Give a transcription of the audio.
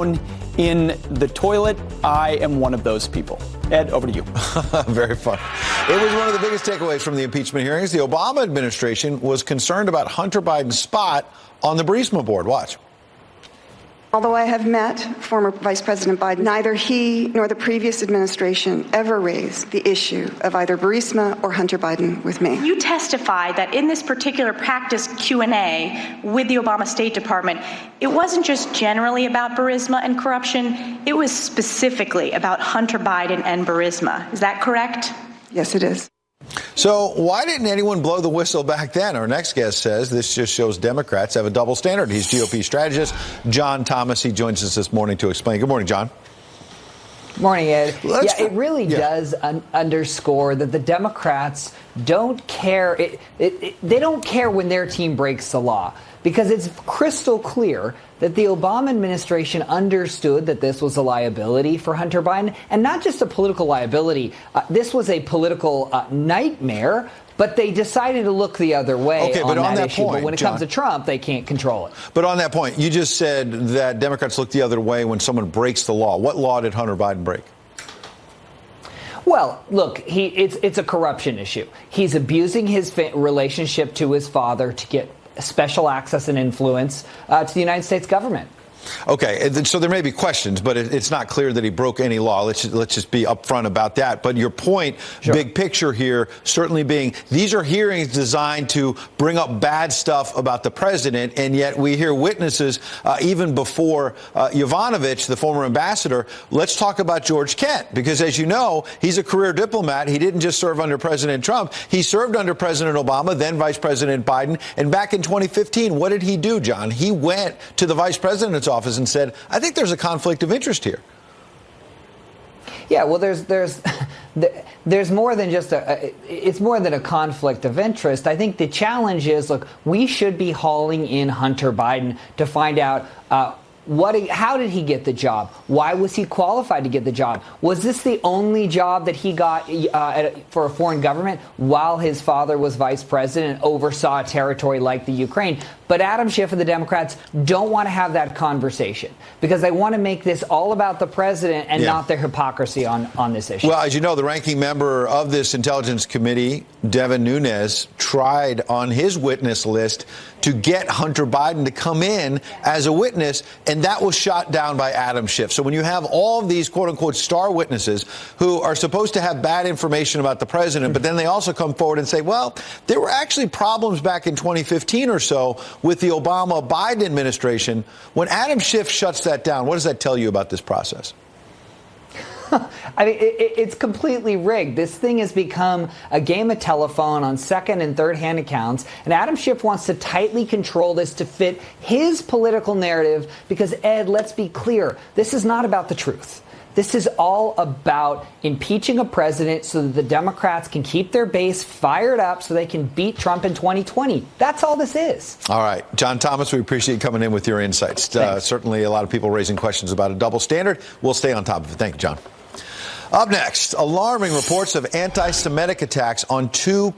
in the toilet. I am one of those people. Ed, over to you. Very fun. It was one of the biggest takeaways from the impeachment hearings. The Obama administration was concerned about Hunter Biden's spot on the Burisma board. Watch. Although I have met former Vice President Biden, neither he nor the previous administration ever raised the issue of either Burisma or Hunter Biden with me. You testified that in this particular practice Q&A with the Obama State Department, it wasn't just generally about Burisma and corruption, it was specifically about Hunter Biden and Burisma. Is that correct? Yes, it is. So why didn't anyone blow the whistle back then? Our next guest says this just shows Democrats have a double standard. He's GOP strategist John Thomas. He joins us this morning to explain. Good morning, John. Morning, Ed. It really does underscore that the Democrats don't care. They don't care when their team breaks the law, because it's crystal clear that the Obama administration understood that this was a liability for Hunter Biden, and not just a political liability. This was a political nightmare, but they decided to look the other way on that issue. But when it comes to Trump, they can't control it. But on that point, you just said that Democrats look the other way when someone breaks the law. What law did Hunter Biden break? Well, look, it's a corruption issue. He's abusing his relationship to his father to get special access and influence to the United States government. Okay, so there may be questions, but it's not clear that he broke any law. Let's just be upfront about that. But your point, sure. Big picture here, certainly being these are hearings designed to bring up bad stuff about the president, and yet we hear witnesses even before Yovanovitch, the former ambassador. Let's talk about George Kent, because as you know, he's a career diplomat. He didn't just serve under President Trump. He served under President Obama, then Vice President Biden. And back in 2015, what did he do, John? He went to the vice president's office and said, I think there's a conflict of interest here. Yeah, well, there's more than just it's more than a conflict of interest. I think the challenge is, look, we should be hauling in Hunter Biden to find out how did he get the job? Why was he qualified to get the job? Was this the only job that he got for a foreign government while his father was vice president and oversaw a territory like the Ukraine? But Adam Schiff and the Democrats don't want to have that conversation because they want to make this all about the president and not their hypocrisy on this issue. Well, as you know, the ranking member of this Intelligence Committee, Devin Nunes, tried on his witness list to get Hunter Biden to come in as a witness, and that was shot down by Adam Schiff. So when you have all of these quote-unquote star witnesses who are supposed to have bad information about the president, but then they also come forward and say, well, there were actually problems back in 2015 or so with the Obama-Biden administration. When Adam Schiff shuts that down, what does that tell you about this process? I mean, it's completely rigged. This thing has become a game of telephone on second and third hand accounts. And Adam Schiff wants to tightly control this to fit his political narrative because, Ed, let's be clear, this is not about the truth. This is all about impeaching a president so that the Democrats can keep their base fired up so they can beat Trump in 2020. That's all this is. All right. John Thomas, we appreciate you coming in with your insights. Certainly a lot of people raising questions about a double standard. We'll stay on top of it. Thank you, John. Up next, alarming reports of anti-Semitic attacks on two